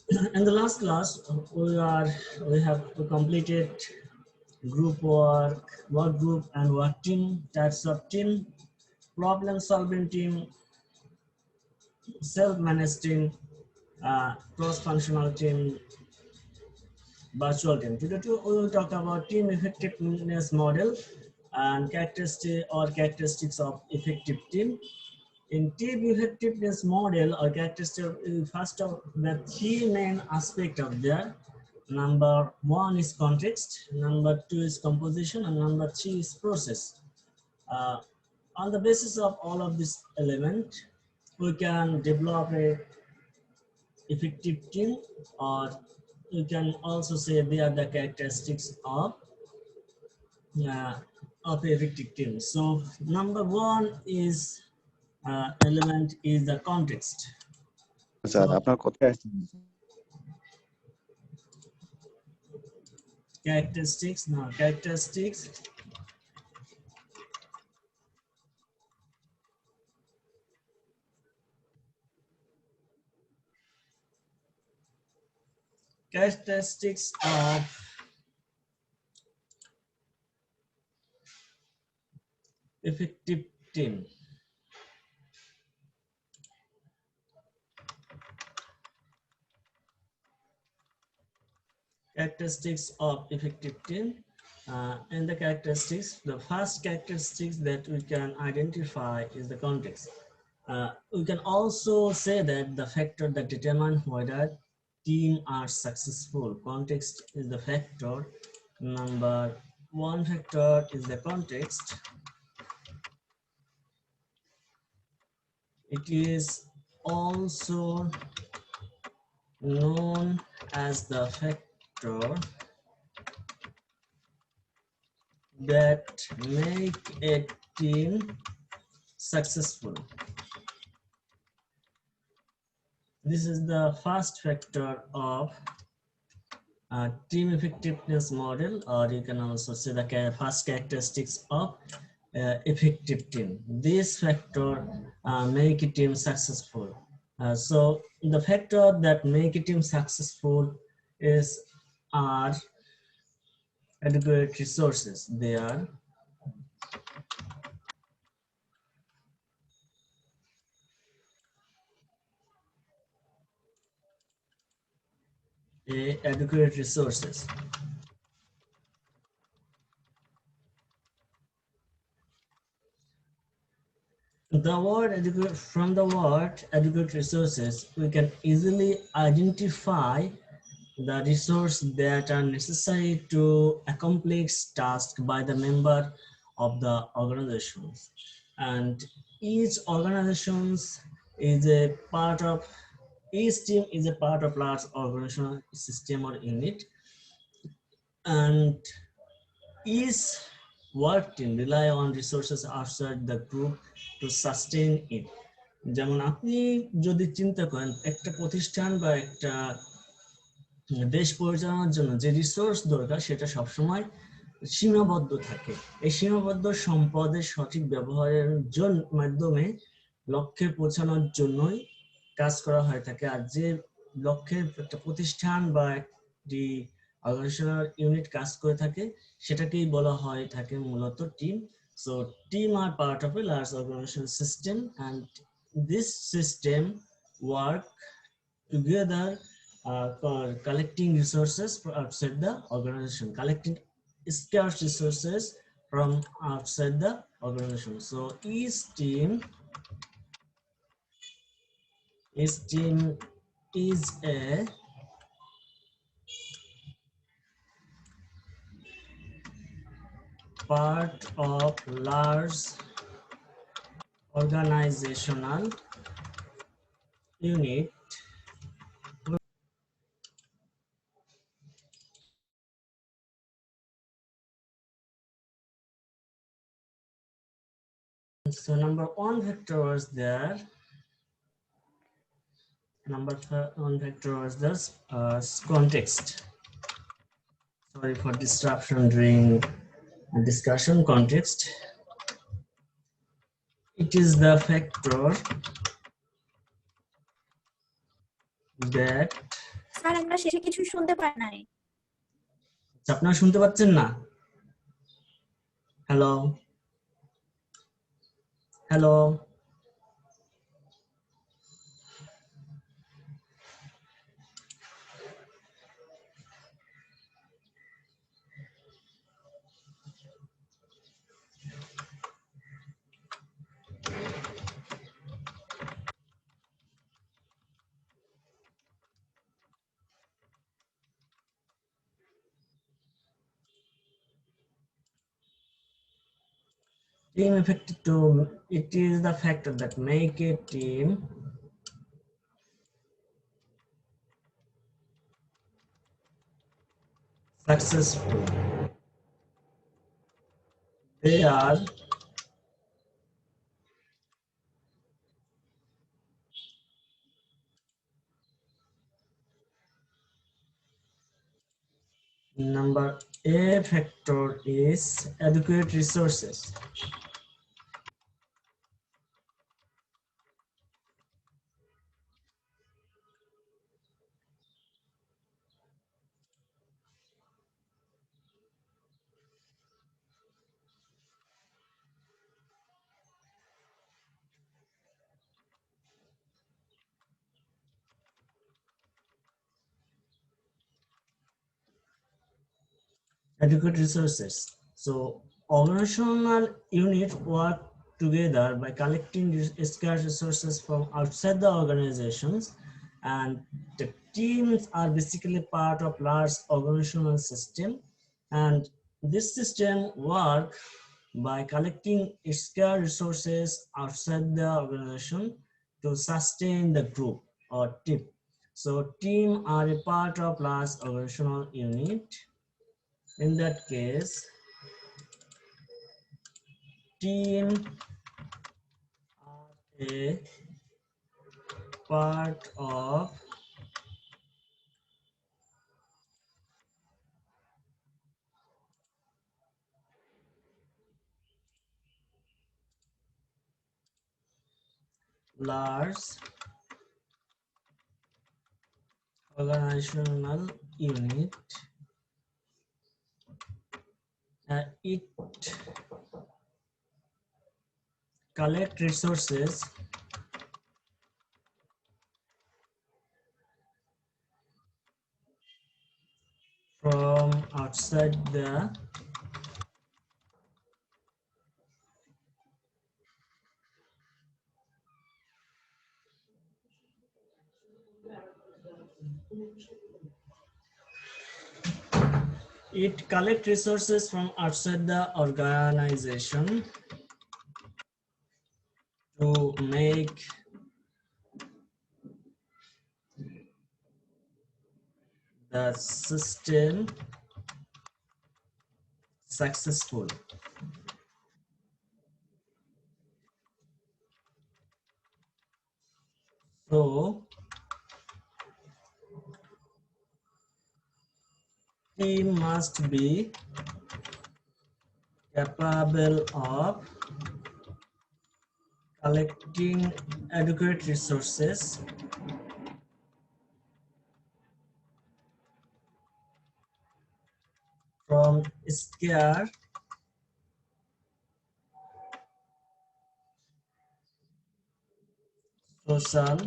In the last class, we have completed group work, work group, and work team, types of team, problem solving team, self-managed team, cross-functional team, virtual team. Today we will talk about team effectiveness model and characteristics of effective team. In team effectiveness model or characteristic, first of the three main aspects of there. Number one is context, number two is composition, and number three is process. Uh, on the basis of all of this element, we can develop a effective team, or you can also say they are the characteristics uh, of effective team. So number one is element is the context. Sir আপনার কথাই characteristics of effective team. Characteristics of effective team. And the characteristics, the first characteristics that we can identify is the context. We can also say that the factor that determine whether team are successful. Context is the factor. Number one factor is the context. It is also known as the factor that make a team successful. This is the first factor of team effectiveness model, or you can also say the first characteristics of effective team. This factor make a team successful. So the factor that make a team successful are adequate resources. They are adequate resources. The word adequate, from the word adequate resources, we can easily identify the resources that are necessary to accomplish tasks by the member of the organizations. And each organizations is a part of, each team is a part of large organizational system or unit. And each work team rely on resources outside the group to sustain it. যেমন আপনি যদি চিন্তা করেন একটা প্রতিষ্ঠান বা একটা দেশ পরিচালনার জন্য যে রিসোর্স দরকার সেটা সবসময় সীমাবদ্ধ থাকে। এই সীমাবদ্ধ সম্পদের সঠিক ব্যবহারের মাধ্যমে লক্ষ্যে পৌঁছানোর জন্যই কাজ করা হয়ে থাকে। আর যে লক্ষ্যে একটা প্রতিষ্ঠান বা একটি organizational unit কাজ করে থাকে সেটাকেই বলা হয় থাকে মূলত team. So team are part of a large organizational system, and this system work together for collecting resources from outside the organization, collecting scarce resources from outside the organization. So each team is a part of large organizational unit So number one vector was there. Number one vector was this context. Sorry for disruption during discussion. Context. It is the factor that sir আমরা শেষে কিছু শুনতে পাই নাই। আপনারা শুনতে পাচ্ছেন না? Hello hello Team effect to it is the factor that make a team successful. They are number A factor is adequate resources. Adequate resources. So organizational units work together by collecting scarce resources from outside the organizations, and the teams are basically part of large organizational system, and this system work by collecting scarce resources outside the organization to sustain the group or team. So team are a part of large organizational unit. In that case, team are a part of large organizational unit. It collect resources from outside the it collect resources from outside the organization to make the system successful. So team must be capable of collecting adequate resources from scarce social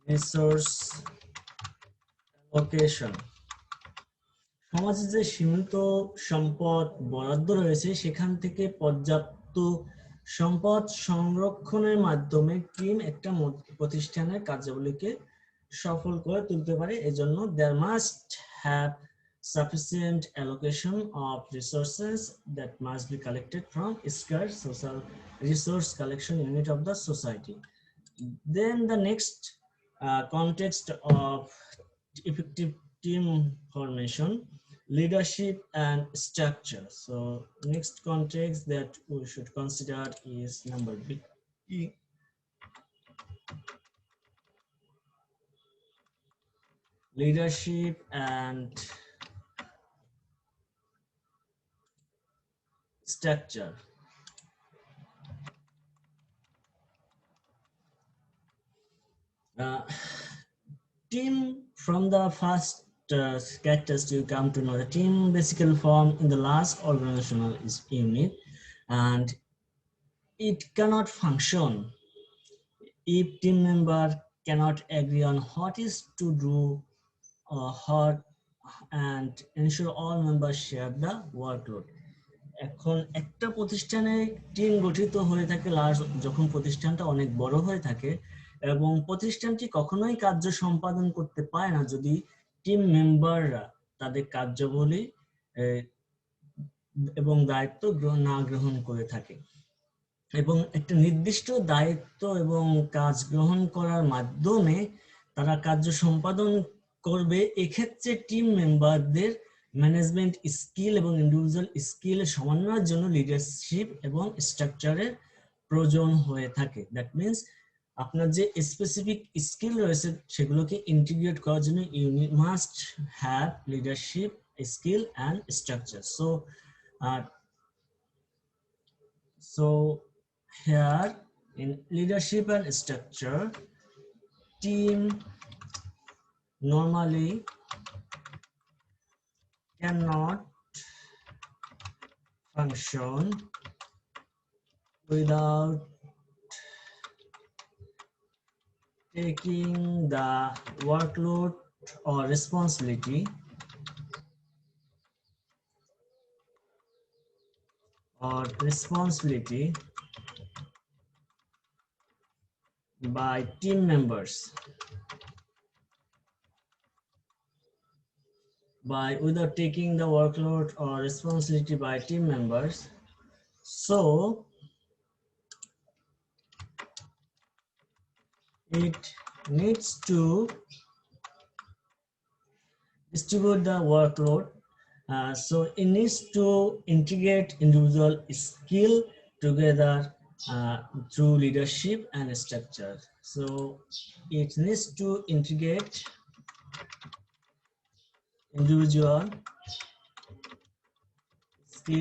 resource allocation. সমাজে যে সীমিত সম্পদ বরাদ্দ রয়েছে সেখান থেকে পর্যাপ্ত সম্পদ সংরক্ষণের মাধ্যমে টিম একটা প্রতিষ্ঠানের কার্যাবলীকে সফল করে তুলতে পারে। এজন্য there must have sufficient allocation of resources that must be collected from scarce social resource collection unit of the society. Then the next context of effective team formation, leadership and structure. So next context that we should consider is number B, leadership and structure. team, from the first characters you come to know the team basically form in the last organizational unit, and it cannot function if team member cannot agree on what is to do or what, and ensure all members share the workload. এখন একটা প্রতিষ্ঠানে team গঠিত হয়ে থাকে large যখন প্রতিষ্ঠানটা অনেক বড় হয়ে থাকে, এবং প্রতিষ্ঠানটি কখনোই কার্য সম্পাদন করতে পারে না যদি টিম মেম্বাররা তাদের কার্যাবলী এবং দায়িত্ব না গ্রহণ করে থাকে, এবং একটা নির্দিষ্ট দায়িত্ব এবং কাজ গ্রহণ করার মাধ্যমে তারা কার্য সম্পাদন করবে। এক্ষেত্রে টিম মেম্বারদের ম্যানেজমেন্ট স্কিল এবং ইন্ডিভিজুয়াল স্কিল সমন্বয়ের জন্য লিডারশিপ এবং স্ট্রাকচারের প্রয়োজন হয়ে থাকে। দ্যাট মিনস আপনার যে স্পেসিফিক স্কিল রয়েছে সেগুলোকে ইন্টিগ্রেট করার জন্য you must have leadership skill and structure. So here in leadership and structure, team normally cannot function without taking the workload or responsibility by team members, without taking the workload or responsibility by team members. So it needs to distribute the workload. So it needs to integrate individual skill together through leadership and structure. So it needs to integrate individual skills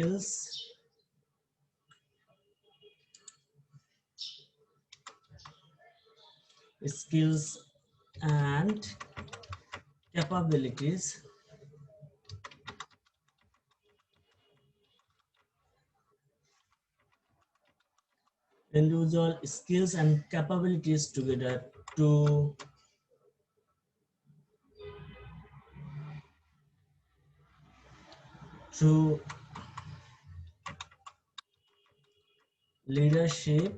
and capabilities together through leadership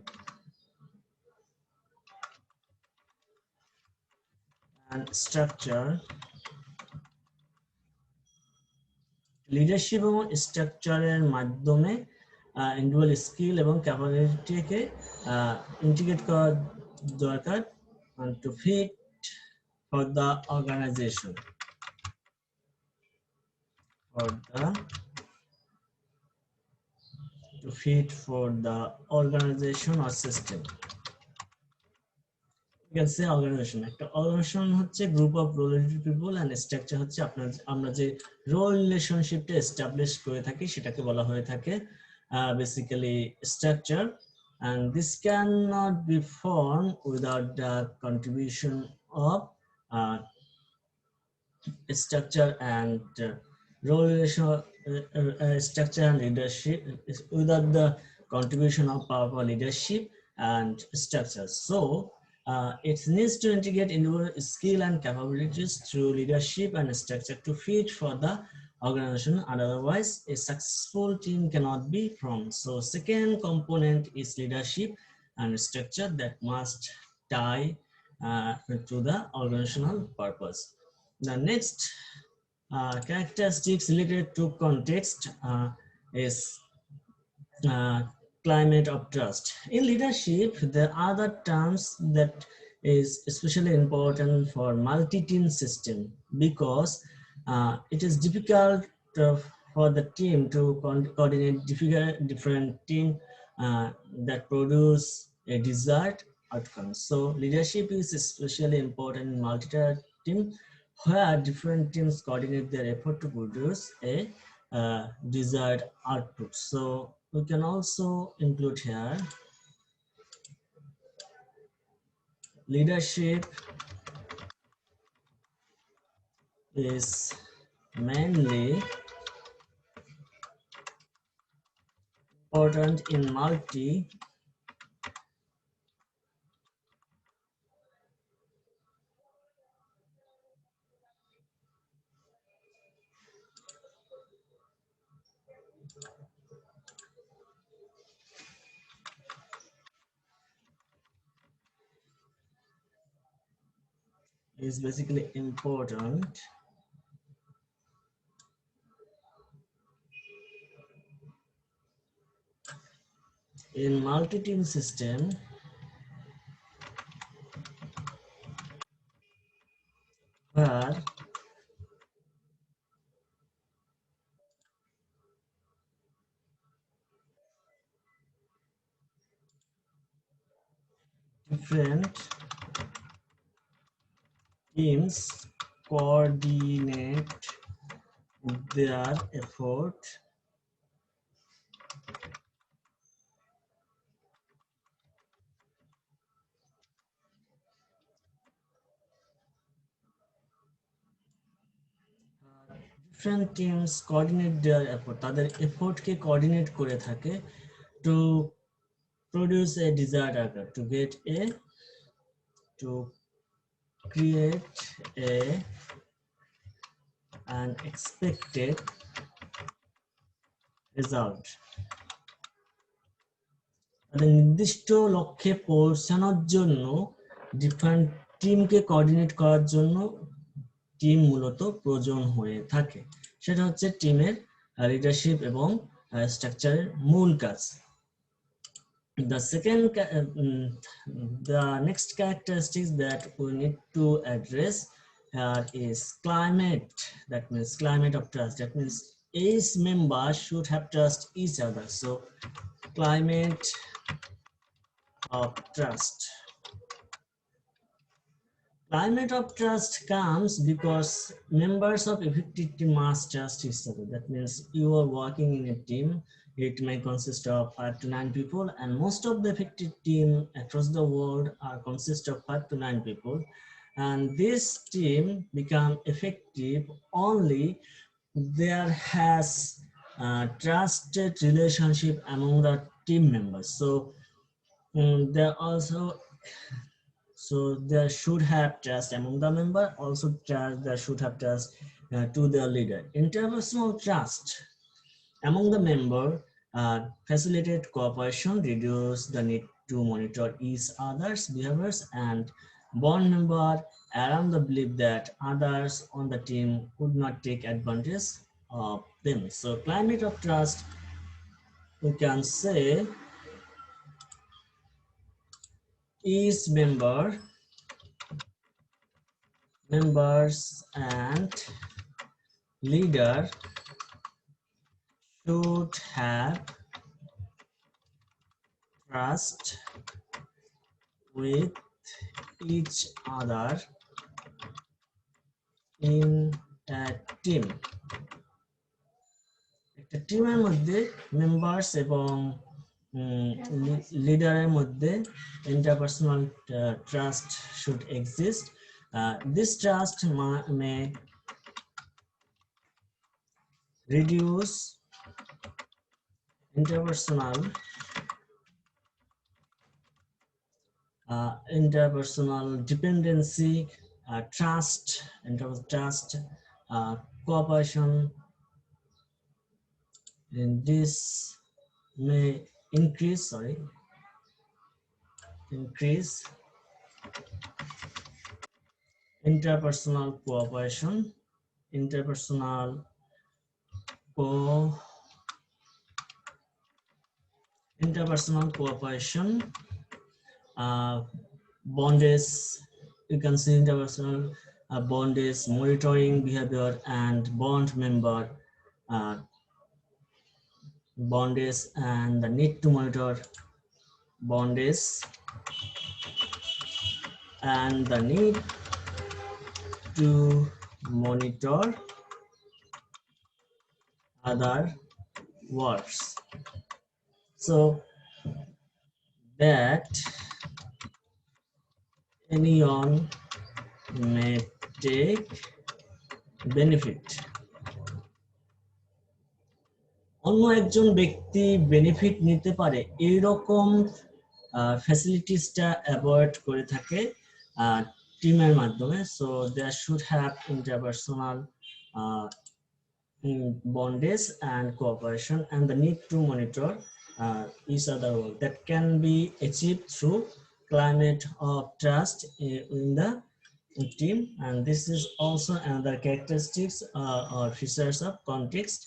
and structure. Leadership এবং স্ট্রাকচারের মাধ্যমে individual skill এবং ক্যাপাবিলিটিকে integrate করা দরকার to fit for the organization or system. You can say organization. একটা organization হচ্ছে group of related people and structure হচ্ছে আমরা যে role relationshipটা establish করে থাকি সেটাকে বলা হয়ে থাকে basically structure, and this cannot be formed without the contribution of structure and role relation structure and leadership, without the contribution of powerful leadership and structure. So it needs to integrate individual skill and capabilities through leadership and structure to fit for the organization, and otherwise a successful team cannot be formed. So second component is leadership and structure that must tie to the organizational purpose. The next characteristics related to context is climate of trust. In leadership, there are other terms that is especially important for multi-team system, because it is difficult for the team to coordinate different team that produce a desired outcome. So leadership is especially important in multi-team, where different teams coordinate their effort to produce a desired output. So we can also include here leadership is mainly important in multi is basically important in multi-team system where different teams coordinate their effort different teams coordinate their effort তাদের এফোর্টকে coordinate করে থাকে to produce a desired outcome to get a to create an expected result তাদের নির্দিষ্ট লক্ষ্যে পৌঁছানোর জন্য different টিমকে coordinate করার জন্য টিম মূলত প্রয়োজন হয়ে থাকে সেটা হচ্ছে টিমের লিডারশিপ এবং স্ট্রাকচারের মূল কাজ the second the next characteristics that we need to address is climate that means climate of trust that means each member should have trust each other so climate of trust climate of trust comes because members of effective team must trust each other. That means you are working in a team. It may consist of 5 to 9 people, and most of the effective team across the world are consist of 5 to 9 people. And this team become effective only there has trusted relationship among the team members. So there also there should have trust among the member, also trust, there should have trust to their leader. Interpersonal trust among the member facilitate cooperation, reduce the need to monitor each other's behaviors, and bond member around the belief that others on the team would not take advantage of them. So climate of trust, we can say each members and leader should have trust with each other in a team. একটা টিমের মধ্যে members এবং লিডারের মধ্যে interpersonal trust should exist. This trust may reduce interpersonal dependency, trust, cooperation, and this may increase interpersonal cooperation, interpersonal cooperation, bondage, you can see interpersonal bondage, monitoring behavior, and bond member bondage and the need to monitor bondage and the need to monitor other works so that anyone may take benefit, অন্য একজন ব্যক্তি benefit নিতে পারে এইরকম ফ্যাসিলিটিসটা avoid করে থাকে টিমের মাধ্যমে। So they should have interpersonal bondage and cooperation and the need to monitor each other work that can be achieved through climate of trust in the team. And this is also another characteristics or features of context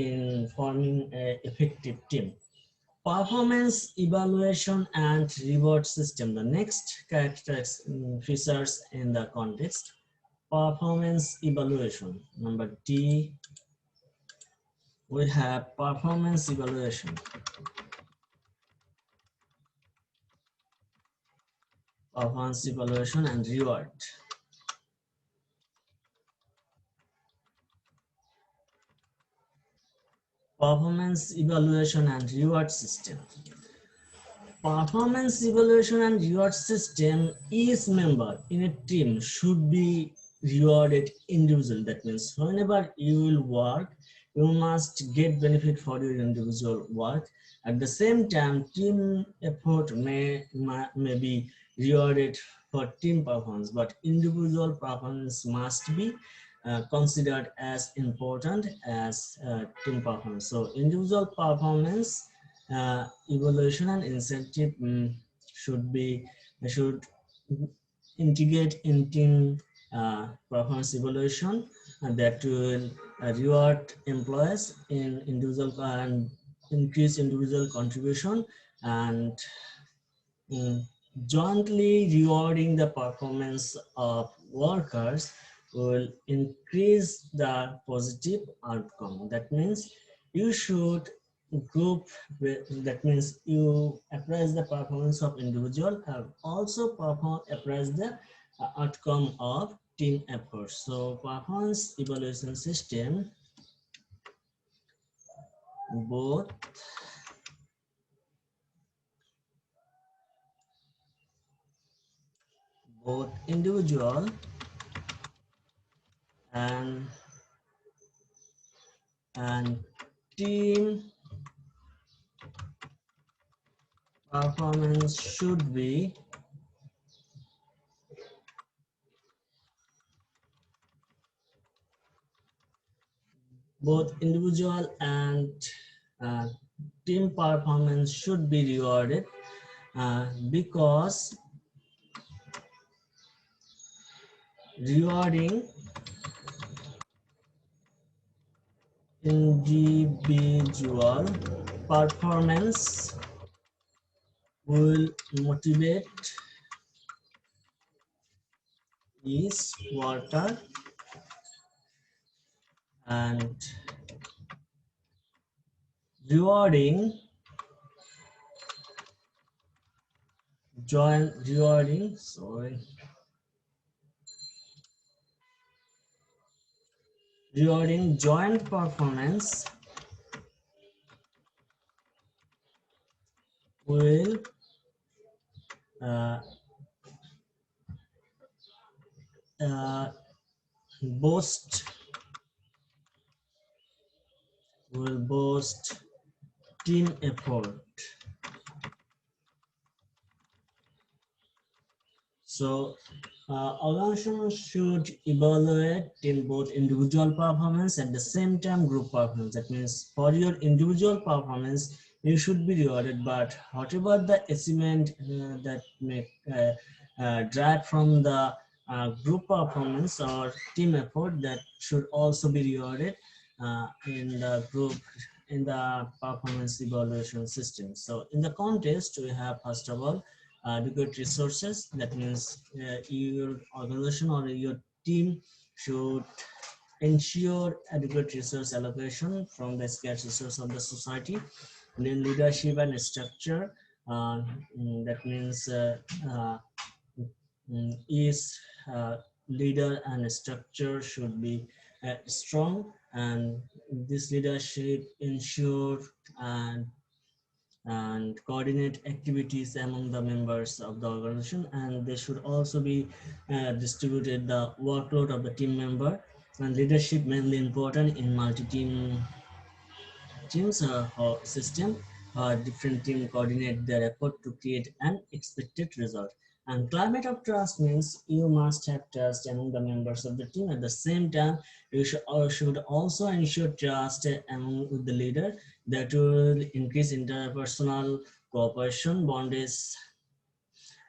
in forming an effective team. Performance evaluation and reward system, the next characteristics features in the context. Performance evaluation, number D, we have performance evaluation. Performance evaluation and reward. Performance evaluation and reward system. Performance evaluation and reward system, each member in a team should be rewarded individually. That means whenever you will work, you must get benefit for your individual work. At the same time, team effort may be rewarded for team performance, but individual performance must be considered as important as team performance. So individual performance evaluation and incentive should integrate in team performance evaluation, and that will reward employees in individual and increase individual contribution, and jointly rewarding the performance of workers will increase the positive outcome. That means you should group that means you appraise the performance of individual and also appraise the outcome of team effort. So performance evaluation system, both individual and team performance should be both individual and uh, team performance should be rewarded because rewarding individual performance will motivate each worker, and rewarding rewarding joint performance will uh, uh, boost team effort. So organizations should evaluate in both individual performance at the same time group performance. That means for your individual performance, you should be rewarded, but whatever the achievement that may drive from the group performance or team effort, that should also be rewarded in the group in the performance evaluation system. So in the context, we have first of all adequate resources. That means your organization or your team should ensure adequate resource allocation from the scarce resource of the society. And then leadership and structure. That means each leader and structure should be strong, and this leadership ensure and coordinate activities among the members of the organization, and they should also be distributed the workload of the team member And leadership mainly important in multi-team teams or system. Different team coordinate their effort to create an expected result. And climate of trust means you must have trust among the members of the team. At the same time, you should also ensure trust among the leader that will increase interpersonal cooperation, bondage,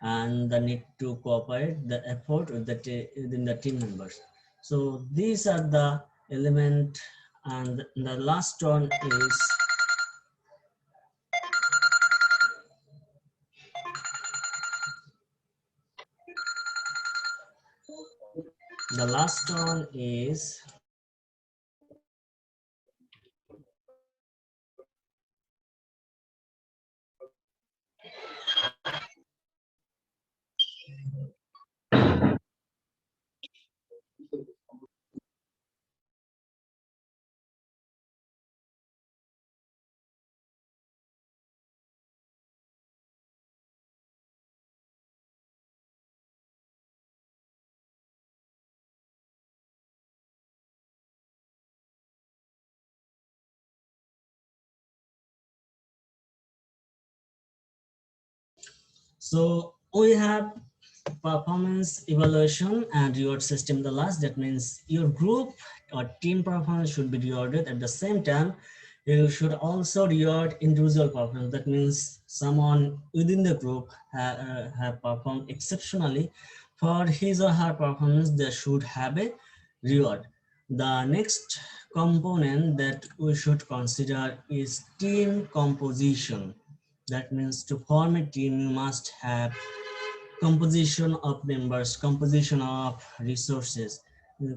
and the need to cooperate the effort with within the team members. So these are the element, and the last one is the last one is so we have performance evaluation and reward system. The last, that means your group or team performance should be rewarded. At the same time, you should also reward individual performance. That means someone within the group have performed exceptionally. For his or her performance, they should have a reward. The next component that we should consider is team composition. That means to form a team, you must have composition of members, composition of resources.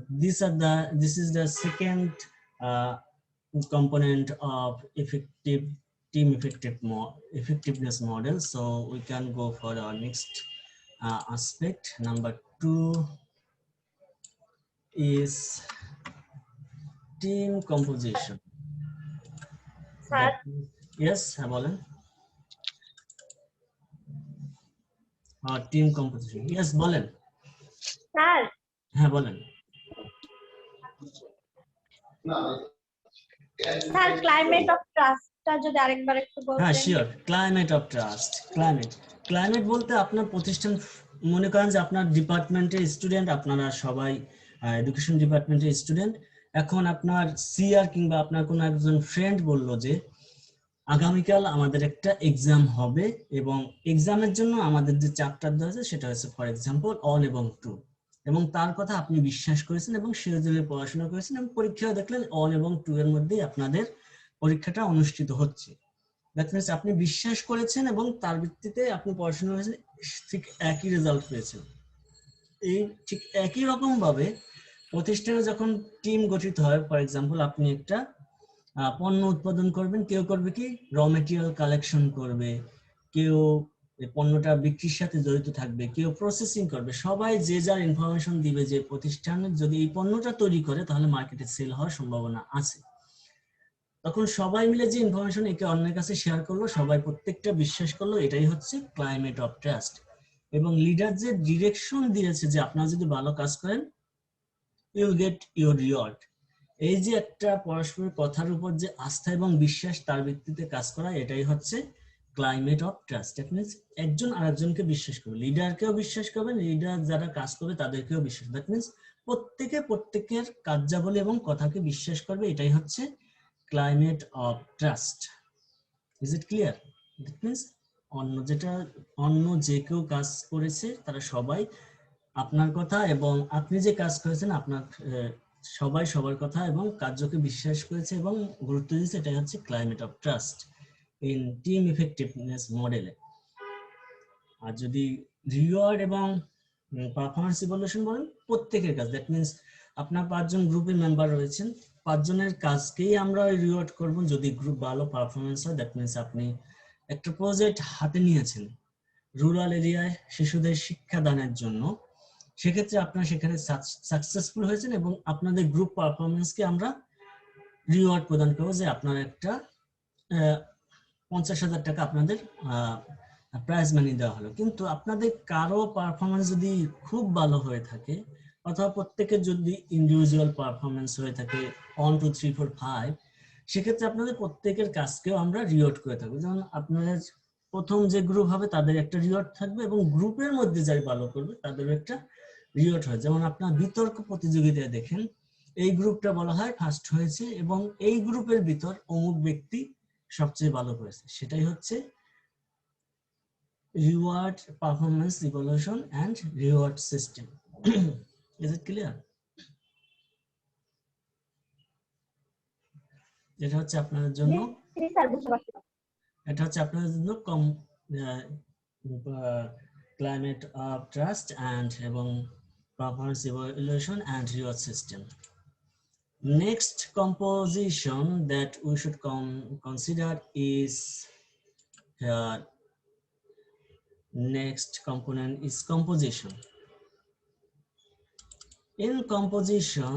This is the second uh, component of effective team effectiveness model. So we can go for our next aspect. Number 2 is team composition. Sir That yes, হ্যাঁ বলেন। team composition, yes বলেন। Sir হ্যাঁ বলেন। Sir climate of ট্রাস্টটা যদি আরেকবার একটু হ্যাঁ বলতেন। Sure. Climate of trust, climate বলতে আপনার প্রতিষ্ঠান, মনে করেন যে আপনার ডিপার্টমেন্টের স্টুডেন্ট, আপনারা সবাই এডুকেশন ডিপার্টমেন্টের স্টুডেন্ট। এখন আপনার সিআর কিংবা আপনার কোনো একজন ফ্রেন্ড বলল যে আগামীকাল আমাদের একটা এক্সাম হবে এবং এক্সামের জন্য আমাদের যে চ্যাপ্টার দেওয়া আছে সেটা হচ্ছে ফর এক্সাম্পল 1 এবং 2, এবং তার কথা আপনি বিশ্বাস করেছেন এবং সে যদি পড়াশোনা করেছেন এবং পরীক্ষা দেখলেন 1 এবং 2 এর মধ্যেই আপনাদের পরীক্ষাটা অনুষ্ঠিত হচ্ছে। দ্যাট মিনস আপনি বিশ্বাস করেছেন এবং তার ভিত্তিতে আপনি পড়াশোনা করেছেন, ঠিক একই রেজাল্ট পেয়েছেন। এই ঠিক একই রকম ভাবে প্রতিষ্ঠানে যখন টিম গঠিত হয়, ফর এক্সাম্পল আপনি একটা পণ্য উৎপাদন করবেন, কেউ করবে কি র মেটেরিয়াল কালেকশন করবে, কেউ পণ্যটা বিক্রির সাথে জড়িত থাকবে, কেউ প্রসেসিং করবে, সবাই যে যার ইনফরমেশন দিবে যে প্রতিষ্ঠানে যদি এই পণ্যটা তৈরি করে তাহলে মার্কেটে সেল হওয়ার সম্ভাবনা আছে। তখন সবাই মিলে যে ইনফরমেশন একে অন্যের কাছে শেয়ার করলো, সবাই প্রত্যেকটা বিশ্বাস করলো, এটাই হচ্ছে ক্লাইমেট অফ ট্রাস্ট। এবং লিডার যে ডিরেকশন দিয়েছে যে আপনারা যদি ভালো কাজ করেন ইউ গেট ইউর রিওয়ার্ড, এই যে একটা পরস্পরের কথার উপর যে আস্থা এবং বিশ্বাস, তার ভিত্তিতে কাজ করা, এটাই হচ্ছে climate of trust. That means একজন আরেকজনকে বিশ্বাস করবে, লিডারকেও বিশ্বাস করবে, লিডার যারা কাজ করবে তাদেরকেও বিশ্বাস। দ্যাট মিনস প্রত্যেকে প্রত্যেকের কার্যাবলী এবং কথাকে বিশ্বাস করবে, এটাই হচ্ছে climate of trust. Is it clear? That means অন্য যে কেউ কাজ করেছে তারা সবাই আপনার কথা এবং আপনি যে কাজ করেছেন আপনার সবাই সবার কথা এবং কার্যকে বিশ্বাস করেছে এবং গুরুত্ব দিয়েছে, এটাই হচ্ছে climate of trust in team effectiveness মডেলে। আর যদি রিওয়ার্ড এবং পারফরমেন্স ইভ্যালুয়েশন বলেন, প্রত্যেকের কাজ, দ্যাট মিনস আপনার 5 জন গ্রুপের মেম্বার রয়েছেন, 5 জনের কাজকেই আমরা রিওয়ার্ড করব। যদি গ্রুপ ভালো পারফরমেন্স হয়, দ্যাট মিনস আপনি একটা প্রজেক্ট হাতে নিয়েছেন রুরাল এরিয়ায় শিশুদের শিক্ষাদানের জন্য, সেক্ষেত্রে আপনারা সেখানে সাকসেসফুল হয়েছেন এবং আপনাদের গ্রুপ পারফরমেন্সকে আমরা রিওয়ার্ড প্রদান করবো, যে আপনার একটা 50,000 টাকা আপনাদের প্রাইজ মানি দেওয়া হলো। কিন্তু আপনাদের কারো পারফরমেন্স যদি খুব ভালো হয়ে থাকে, অথবা প্রত্যেকের যদি ইন্ডিভিজুয়াল পারফরমেন্স হয়ে থাকে 1 2 3 4 5, সেক্ষেত্রে আপনাদের প্রত্যেকের কাজকেও আমরা রিওয়ার্ড করে থাকবো। যেমন আপনাদের প্রথম যে গ্রুপ হবে তাদের একটা রিওয়ার্ড থাকবে, এবং গ্রুপের মধ্যে যারা ভালো করবে তাদের একটা রিওয়ার্ড হয়। যেমন আপনার বিতর্ক প্রতিযোগিতায় দেখেন এই গ্রুপটা বলা হয় ফার্স্ট হয়েছে, এবং এই গ্রুপের ভিতর অমুক ব্যক্তি সবচেয়ে ভালো করেছে, সেটাই হচ্ছে reward performance evaluation and reward system. Is it clear? এটা হচ্ছে আপনাদের জন্য, স্যার বুঝতে পারছি। এটা হচ্ছে আপনাদের জন্য ক্লাইমেট অফ ট্রাস্ট অ্যান্ড এবং performance evaluation and reward system. Next composition that we should consider is here. Next component is composition. In composition,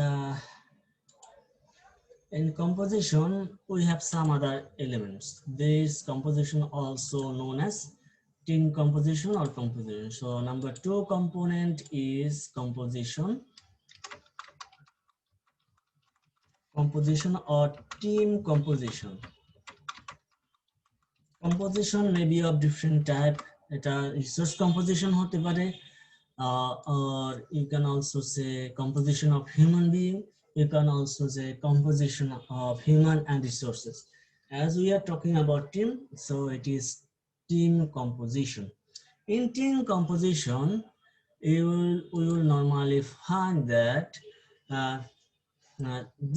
uh, in composition we have some other elements. This composition also known as team composition or composition. So number 2 component is composition or team composition. Composition may be of different type. এটা resource composition হতে পারে, or you can also say composition of human being. You can also say composition of human and resources. As we are talking about team, so it is team composition. In team composition, we will normally find that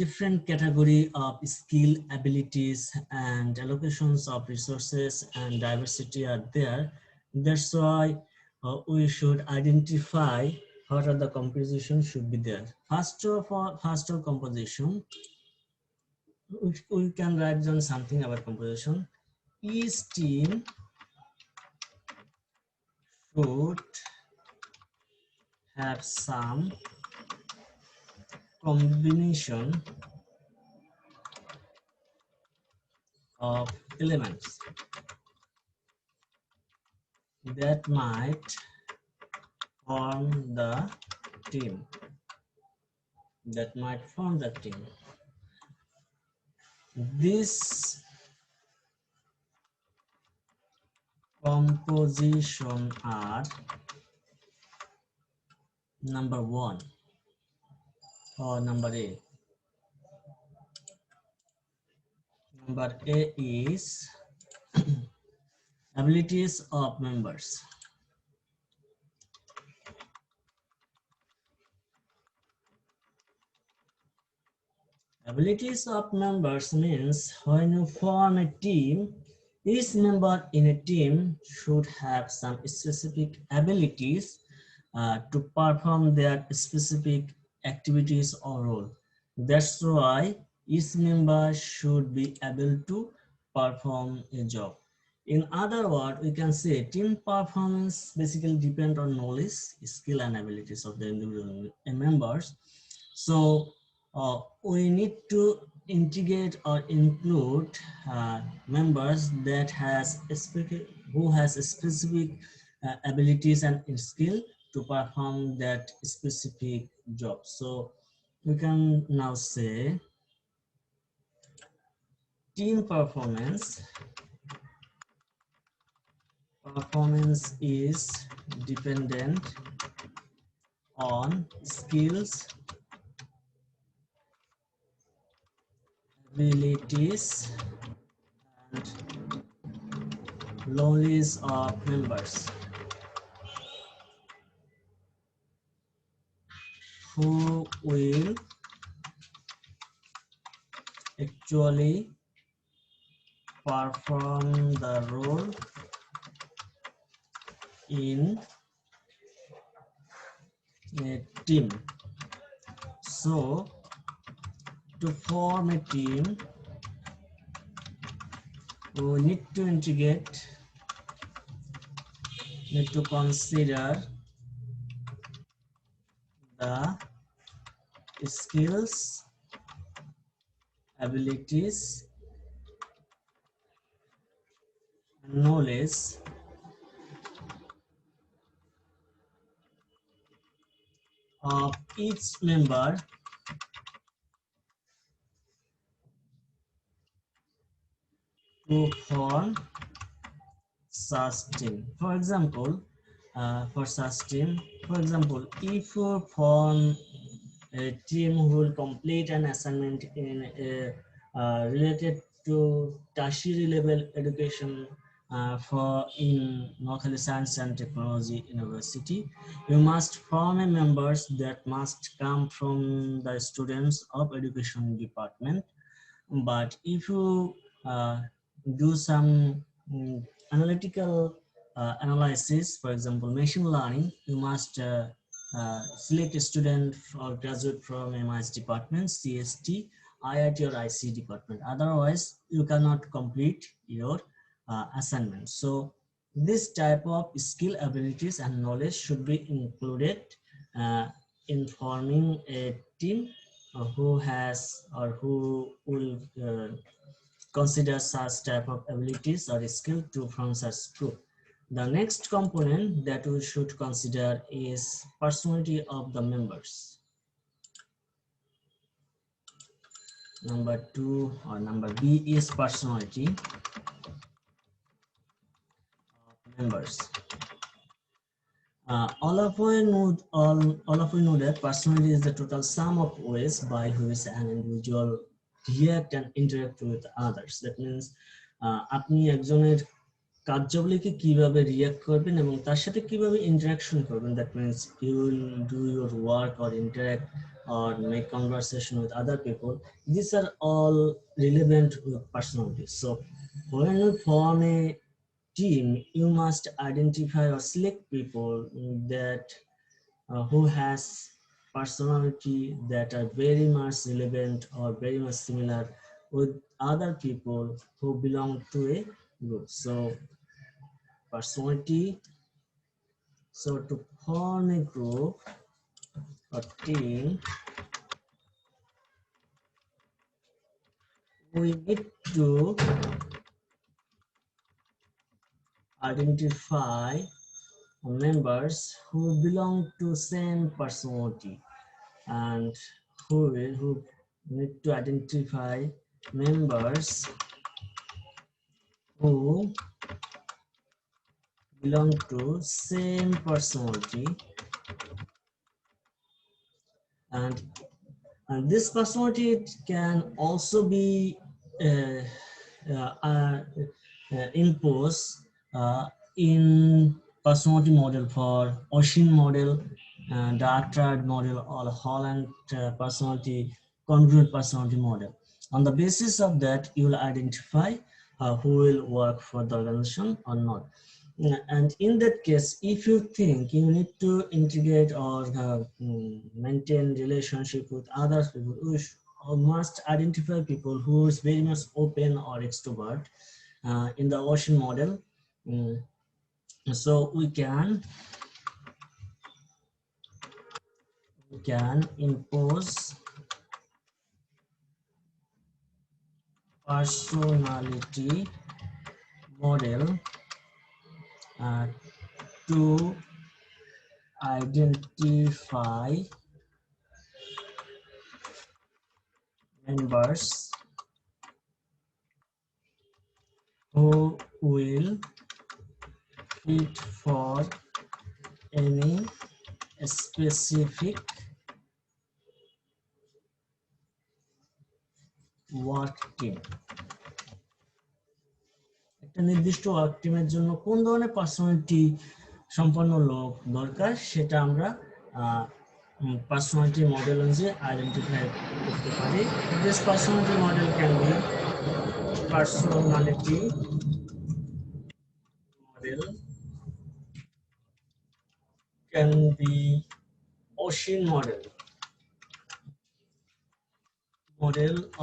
different category of skill, abilities, and allocations of resources and diversity are there. That's why we should identify what are the composition should be there. First of composition, we can write down something about composition. Each team should have some combination of elements that might form the team. This composition are number 1 or number A. Number A is abilities of members. Abilities of members means when you form a team, each member in a team should have some specific abilities to perform their specific activities or role. That's why each member should be able to perform a job. In other words, we can say team performance basically depend on knowledge, skill, and abilities of the individual members. So we need to integrate or include members that who has specific abilities and skill to perform that specific job. So we can now say team performance is dependent on skills, abilities, and knowledge of members who will actually perform the role in a team. So to form a team, we need to integrate, need to consider the skills, abilities, knowledge of each member to form such team. For example, if you form a team who will complete an assignment in a related to tertiary level education for in Noakhali Science and Technology University, you must form a members that must come from the students of education department. But if you do some analytical analysis, for example, machine learning, you must select a student or graduate from MIS department, CST, IIT or IC department. Otherwise, you cannot complete your assignment. So this type of skill, abilities, and knowledge should be included uh, in forming a team who has or who will consider such type of abilities or skill to from such group. The next component that we should consider is personality of the members. Number 2 or number B is personality of members. All of you know that personality is the total sum of ways by which an individual react and interact with others. That means আপনি একজনের কার্যাবলীকে কিভাবে react করবেন এবং তার সাথে কিভাবে interaction করবেন। That means you will do your work or interact or make conversation with other people. These are all relevant with personality. So when you form a team, you must identify or select people that who has personality that are very much relevant or very much similar with other people who belong to a group. So personality. So to form a group or team, we need to identify members who belong to same personality, and who need to identify members who belong to same personality, and this personality can also be uh, uh, uh, imposed in personality model for Ocean model, Dartrad model, or Holland personality, congruent personality model. On the basis of that, you will identify who will work for the organization or not. And in that case, if you think you need to integrate or maintain relationship with other people, you must identify people who is very much open or extrovert in the Ocean model. So we can impose personality model uh, to identify members who will fit for any specific work team. একটা নির্দিষ্ট work টিমের জন্য কোন ধরনের personality সম্পন্ন লোক দরকার সেটা আমরা personality model অনুযায়ী আইডেন্টিফাই করতে পারি. This personality model can be personality model can be Ocean model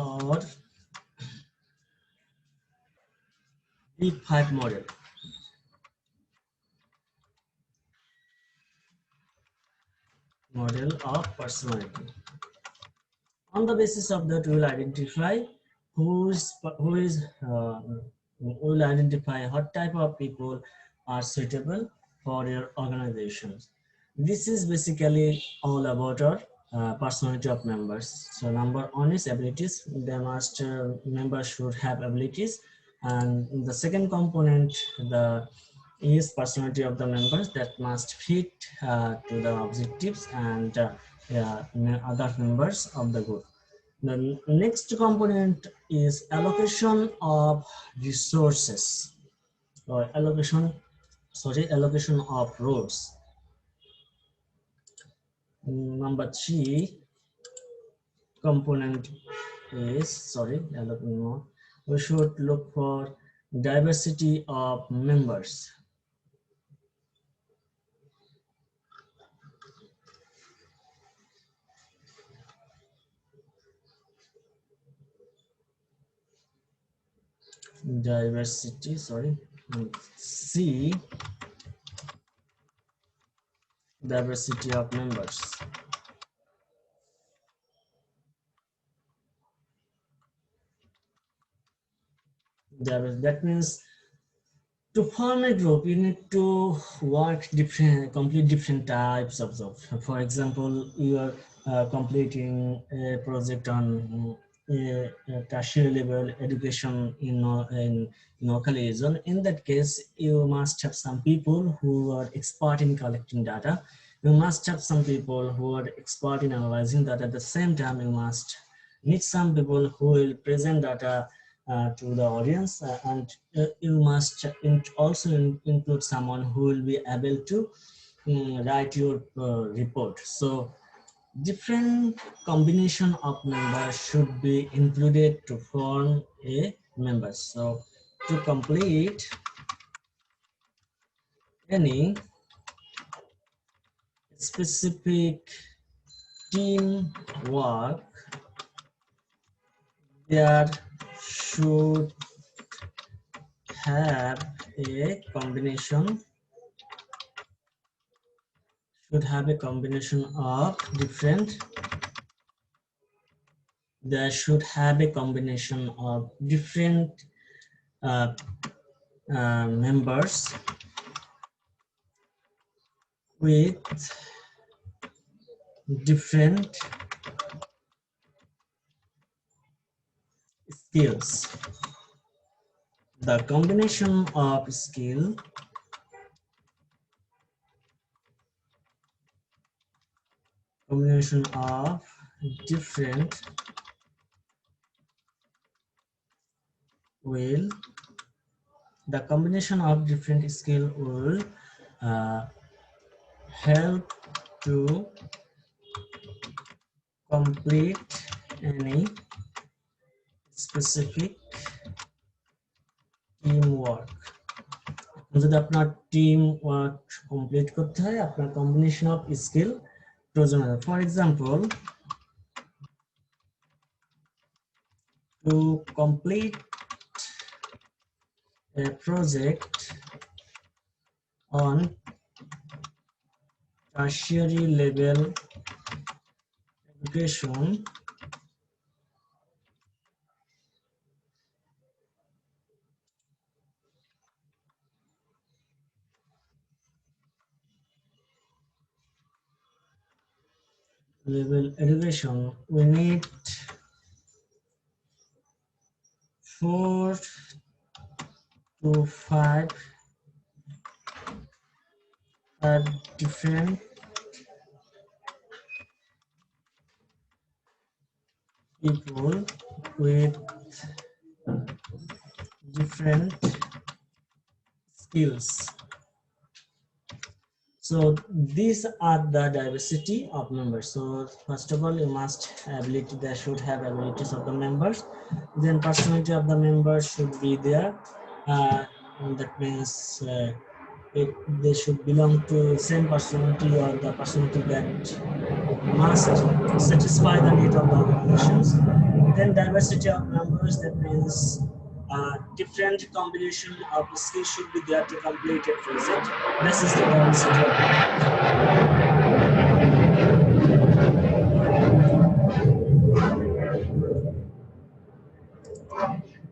or Big Five model of personality. On the basis of that, we will identify we will identify what type of people are suitable for your organizations. This is basically all about our personality of members. So number one is abilities. They must members should have abilities, and the second component the is personality of the members that must fit to the objectives and yeah, other members of the group. The next component is allocation of resources or allocation of roles. Number three component is we should look for diversity of members. C, diversity of members. That means to form a group, you need to work complete different types of job. For example, you are completing a project on tertiary level education in local region. In that case, you must have some people who are expert in collecting data. You must have some people who are expert in analyzing data. At the same time, you must need some people who will present data to the audience, and you must also include someone who will be able to write your report. So different combination of members should be included to form a member. So to complete any specific team work, there should have a combination of different uh, members with different skills. The combination of different will the combination of different skill will uh, help to complete any specific teamwork. যদি আপনার team work complete করতে হয় আপনার combination of skill প্রয়োজন হয় for example to complete a project on tertiary level education we need 4 to 5 different people with different skills. So these are the diversity of members. So first of all, you must ability, they should have abilities of the members. Then personality of the members should be there. That means they should belong to same personality or the personality that must satisfy the need of the organizations. Then diversity of members, that means different combination of skills should be there to complete a project. This is the diversity of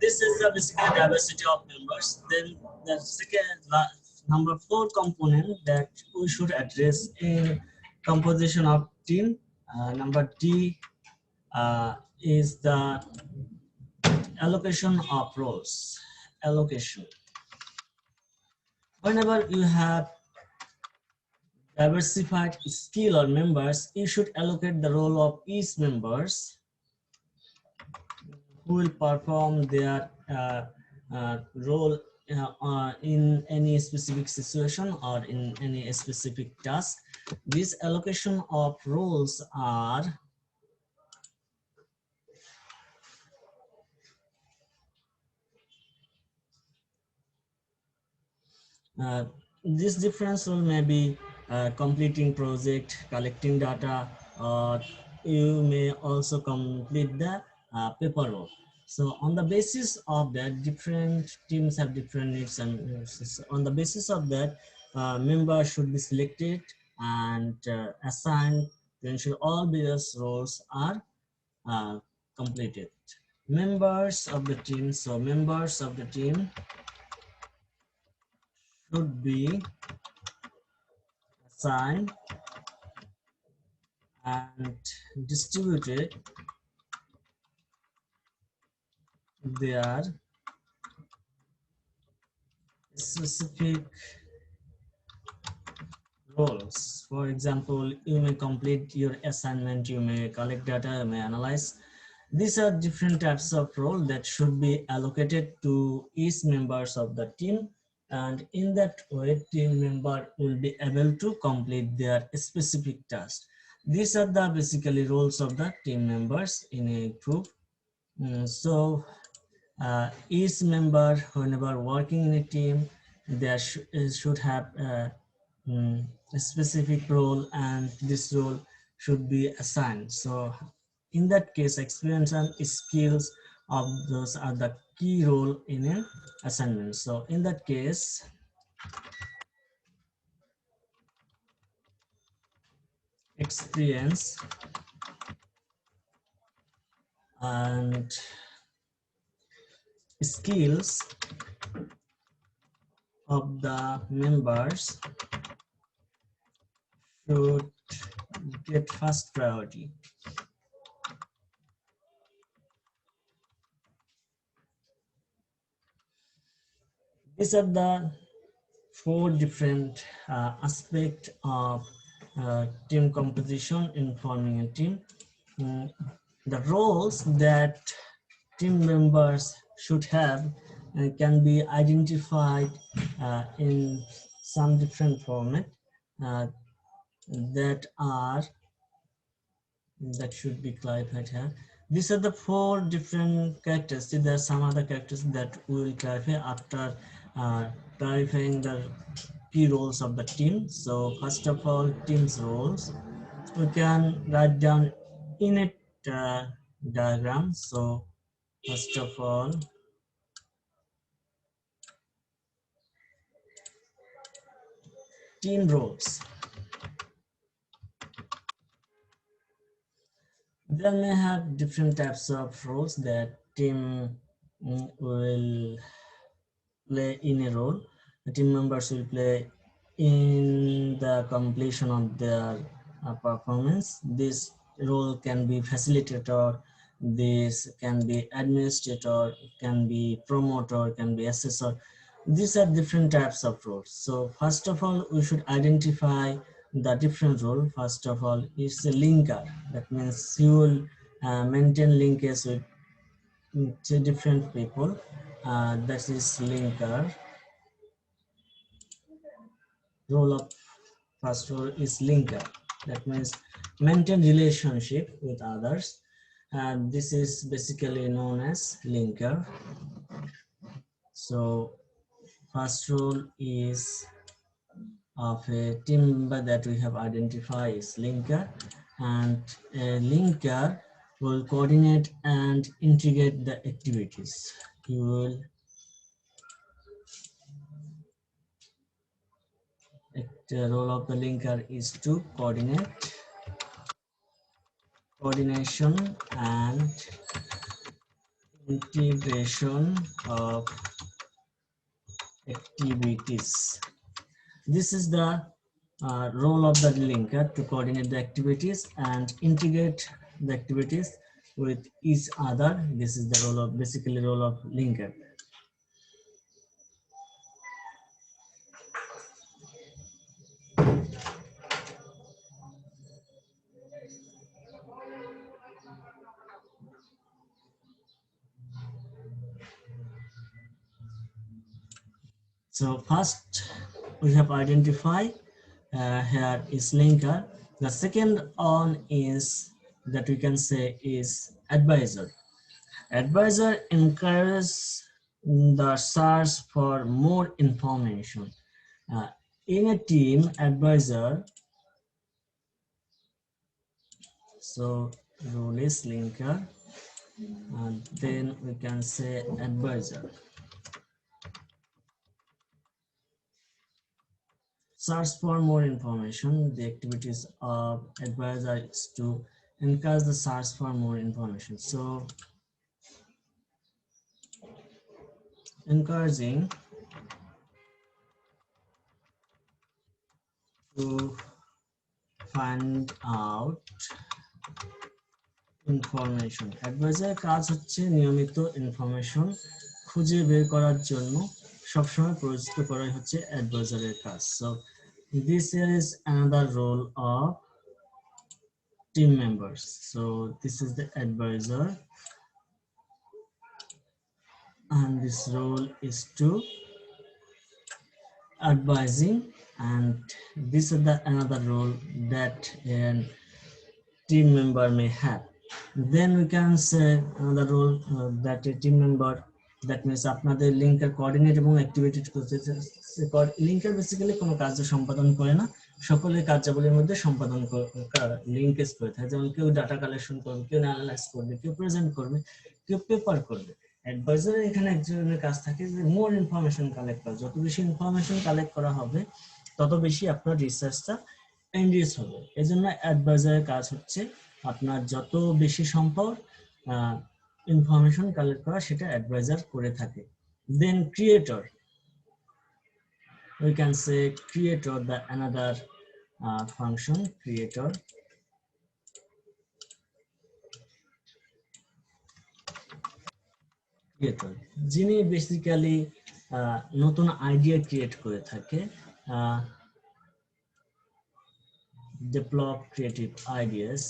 this is the basically diversity of members. Then the Number 4 component that we should address in composition of team, number D, is the allocation of roles. Allocation. Whenever you have diversified skill or members, you should allocate the role of each members who will perform their role in any specific situation or in any specific task. This allocation of roles are Uh, this difference will maybe completing project, collecting data, or you may also complete the paper role. So on the basis of that, different teams have different needs, and on the basis of that, members should be selected and assigned to ensure all various roles are uh, completed. Members of the team, so members of the team should be assigned and distributed their specific roles. For example, you may complete your assignment, you may collect data, you may analyze. These are different types of role that should be allocated to each members of the team, and in that way team member will be able to complete their specific task. These are the basically roles of the team members in a group. So each member, whenever working in a team, there should have a specific role, and this role should be assigned. So in that case, experience and skills of those are the key role in an assignment. So in that case, experience and skills of the members should get first priority. These are the 4 different aspects of team composition in forming a team. Mm, the roles that team members should have can be identified in some different format uh, that are that should be clarified here. These are the 4 different characters. There are some other characters that we will clarify after clarifying the key roles of the team. So first of all, team's roles. We can write down in a diagram. So first of all, team roles. They may have different types of roles that team will play in a role. The team members will play in the completion of their performance. This role can be facilitator, this can be administrator, can be promoter, can be assessor. These are different types of roles. So first of all, we should identify the different role. First of all, is a linker. That means you will maintain linkage with different people. That is linker. Role of first role is linker. That means maintain relationship with others, and this is basically known as linker. So first role is of a team member that we have identified is linker, and a linker will coordinate and integrate the activities. You will the role of the linker is to coordination and integration of activities. This is the role of the linker to coordinate the activities and integrate the activities with each other. This is the role of basically role of linker. So first we have identified here is linker. The second one is that we can say is advisor. Advisor encourages the search for more information. In a team, advisor, so role is linker, and then we can say advisor. Search for more information. The activities of advisor is to encourage the search for more information. So encouraging to find out information. অ্যাডভাইজারের কাজ হচ্ছে নিয়মিত information খুঁজে বের করার জন্য সবসময় পরিচিত করাই হচ্ছে অ্যাডভাইজারের কাজ। So this is another role of team members. So this is the advisor and this role is to advising, and this is the another role that an team member may have. Then we can say another role that a team member, that means আপনাদের লিঙ্কের coordinate এবং activity করতে, লিঙ্কের basically কোনো কার্য সম্পাদন করে না, সকলের কার্যাবলীর মধ্যে সম্পাদন লিঙ্কেজ করে থাকে। যেমন কেউ ডাটা কালেকশন করবে, কেউ অ্যানালাইজ করবে, কেউ প্রেজেন্ট করবে, কেউ পেপার করবে। অ্যাডভাইজারের এখানে একজনের কাজ থাকে যে মোর ইনফরমেশন কালেক্ট করা। যত বেশি ইনফরমেশন কালেক্ট করা হবে তত বেশি আপনার রিসার্চটা এনরিচ হবে। এজন্য অ্যাডভাইজারের কাজ হচ্ছে আপনার যত বেশি সম্ভব ইনফরমেশন কালেক্ট করা, সেটা অ্যাডভাইজার করে থাকে। দেন creator, we can say creator, the another function, creator. Creator যিনি বেসিক্যালি নতুন আইডিয়া ক্রিয়েট করে থাকে, develop creative ideas.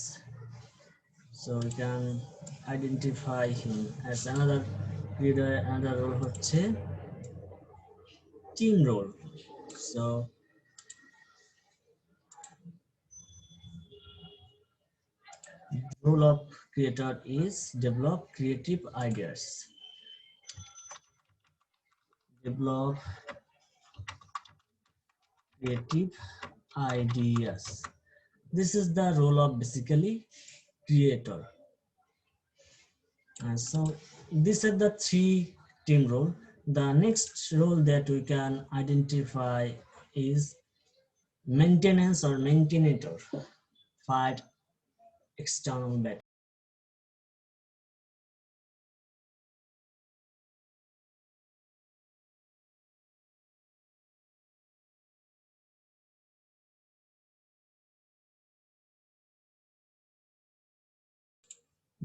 So we can identify him as another creator. Another role হচ্ছে team role. So role of creator is develop creative ideas. Develop creative ideas. This is the role of basically creator. And so these are the three team role. The next role that we can identify is maintenance or maintainer. Fight external battle.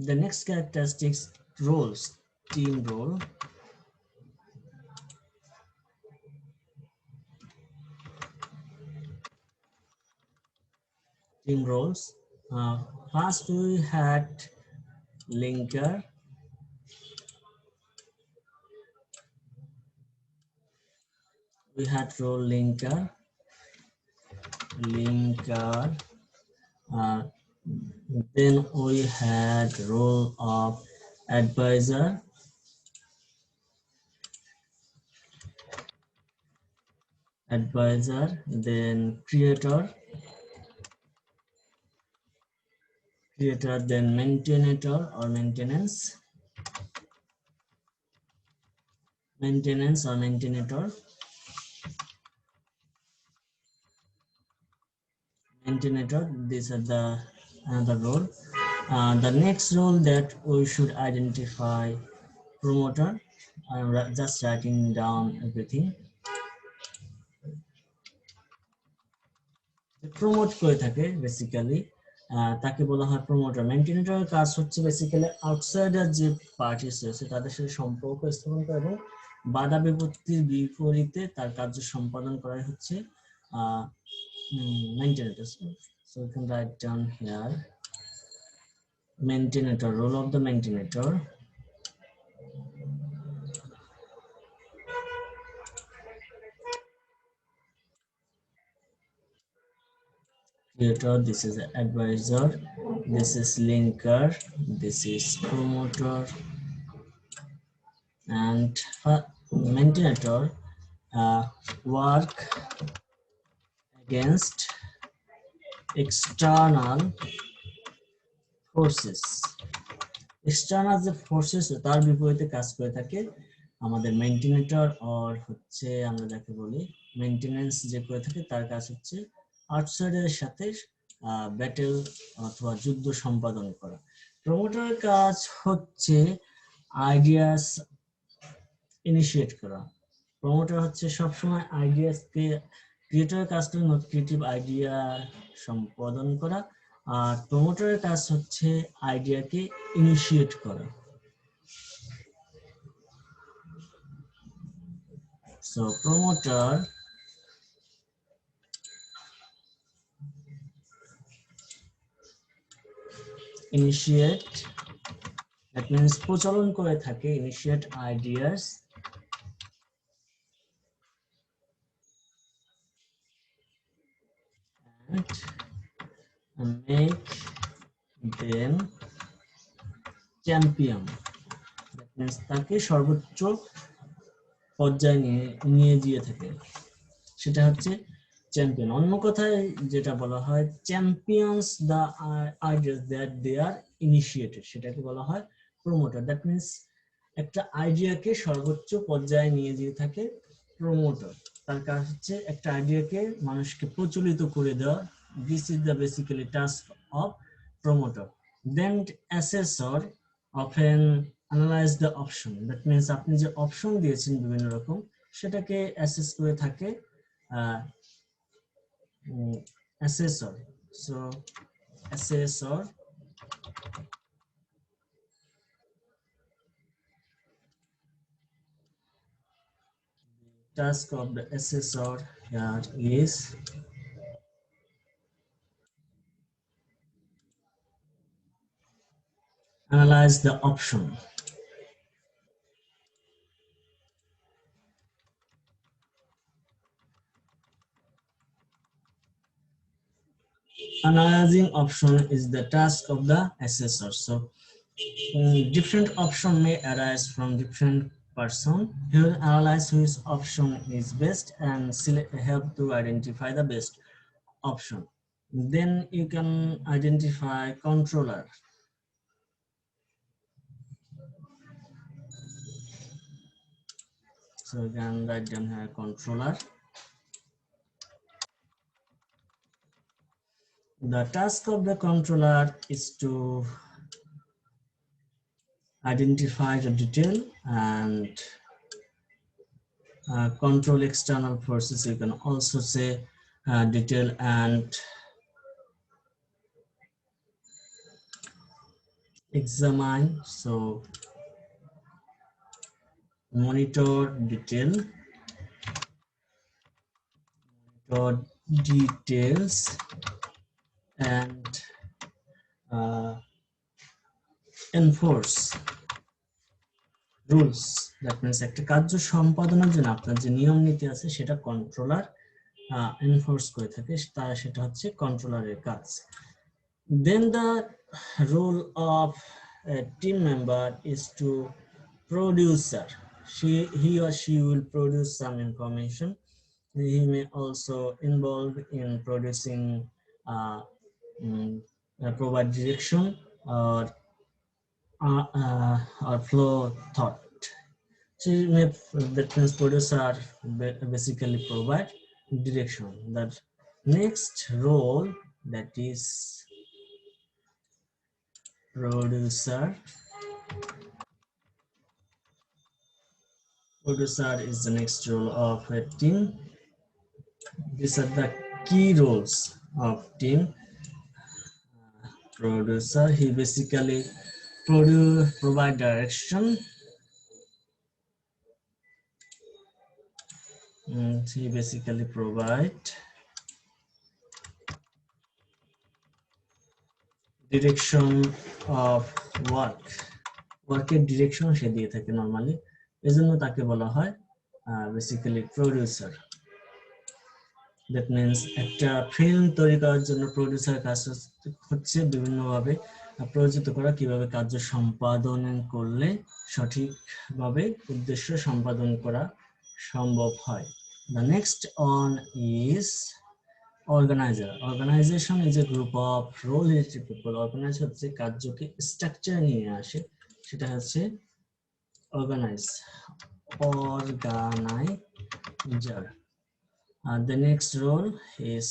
The next characteristics roles, team role. Team roles. First we had linker, we had role linker, then we had role of advisor, then creator, then maintainer or maintenance or maintainer, these are the another role. The next role that we should identify, promoter. I'm just writing down everything. Promote করে থাকে basically, তাকে বলা হয় promoter. মেইনটেনেটরের কাজ হচ্ছে basically outsider যে parties রয়েছে তাদের সাথে সম্পর্ক স্থাপন করা এবং বাধা বিপত্তির বিপরীতে তার কার্য সম্পাদন করাই হচ্ছে মেইনটেনেটর। So you can write down here maintainer, role of the maintainer. Creator, this is advisor, this is linker, this is promoter, and maintainer work against external forces. External যে ফোর্সেস তার বিপরীতে কাজ করে থাকে আমাদের মেইনটেনেটর, আর হচ্ছে আমরা যাকে বলি মেইনটেনেন্স যে করে থাকে তার কাজ হচ্ছে আউটসাইডারের সাথে ব্যাটেল অথবা যুদ্ধ সম্পাদন করা। প্রমোটারের কাজ হচ্ছে আইডিয়াস ইনিশিয়েট করা। প্রমোটার হচ্ছে সবসময় আইডিয়াসকে, ক্রিয়েটরের কাজ হলো ক্রিয়েটিভ আইডিয়া সম্পাদন করা, আর প্রমোটারের কাজ হচ্ছে আইডিয়াকে ইনিশিয়েট করা। So promoter initiate, that means প্রচলন করে থাকে, initiate ideas and make them champion, that means তাকে সর্বোচ্চ পর্যায়ে নিয়ে দিয়ে থাকে, সেটা হচ্ছে চ্যাম্পিয়ন। অন্য কথায় যেটা বলা হয় champions the ideas that they are initiated, সেটাকে বলা হয় প্রমোটার। দ্যাট মিনস একটা আইডিয়াকে সর্বোচ্চ পর্যায়ে নিয়ে দিয়ে থাকে প্রমোটার। তার কাজ হচ্ছে একটা আইডিয়াকে মানুষকে প্রচলিত করে দেওয়া। This is the basically task of promoter. Then assessor often analyze the option, that means আপনি যে অপশন দিয়েছেন বিভিন্ন রকম সেটাকে অ্যাসেস করে থাকে assessor. So assessor task of the assessor here is analyze the option. Analyzing option is the task of the assessor. So different option may arise from different person. He will analyze which option is best and help to identify the best option. Then you can identify controller. So you can write down here controller. The task of the controller is to identify the detail and control external forces. You can also say detail and examine. So monitor detail, details, and enforce rules. That means একটা কার্য সম্পাদনের জন্য আপনার যে নিয়ম নীতি আছে সেটা কন্ট্রোলার এনফোর্স করে থাকে, সেটা হচ্ছে কন্ট্রোলারের কাজ। Then the role of a team member is to producer. He or she will produce some information. He may also involve in producing provide direction or flow thought. So that means producer basically provide direction. That next role, that is producer. Producer is the next role of a team. These are the key roles of team. Producer, he basically provide direction, and he basically provide direction of ওয়ার্কের direction সে দিয়ে থাকে normally, এজন্য তাকে বলা হয় basically producer. That means একটা film তৈরি করার জন্য প্রোডিউসার কাজ হচ্ছে বিভিন্নভাবে প্রযোজিত করা, কিভাবে কার্য সম্পাদন করলে সঠিকভাবে উদ্দেশ্য সম্পাদন করা সম্ভব হয়। The next on is organizer. Organization is a group of role-related people. Organize হচ্ছে কার্যকে স্ট্রাকচার নিয়ে আসে, সেটা হচ্ছে organize, organizer. The next role is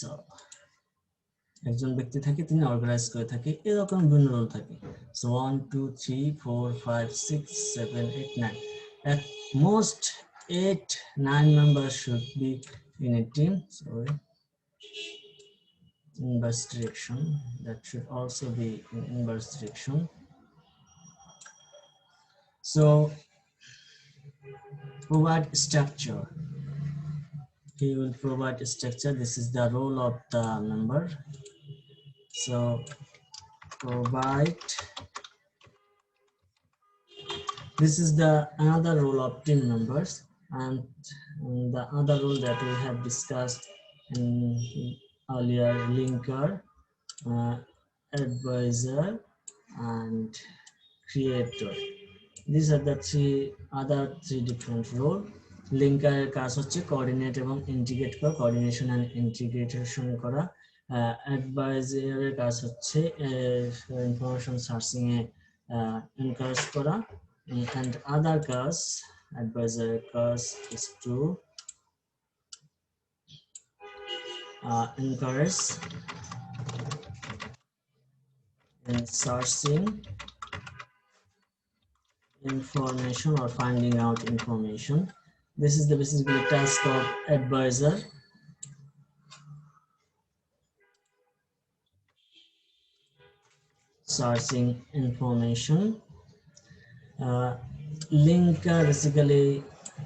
একজন ব্যক্তি থাকে, তিনি অর্গানাইজ করে থাকে, এরকম বিভিন্ন রোল থাকে। So 1 2 3 4 5 6 7 8 9, at most 8 9 members should be in a team. Sorry, inverse direction, that should also be in inverse direction. So provide structure, he will provide a structure. This is the role of the member. So provide, this is the another role of team members, and the other role that we have discussed in earlier, linker, advisor and creator. These are the three different role. Linker কাজ হচ্ছে coordinate এবং integrate করা, coordination and integration করা। অ্যাডভাইজারের কাজ হচ্ছে information searching এ encourage করা, and other cause advisor cause is to encourage in searching information or finding out information. This is the basically task of advisor. Searching information. Linker basically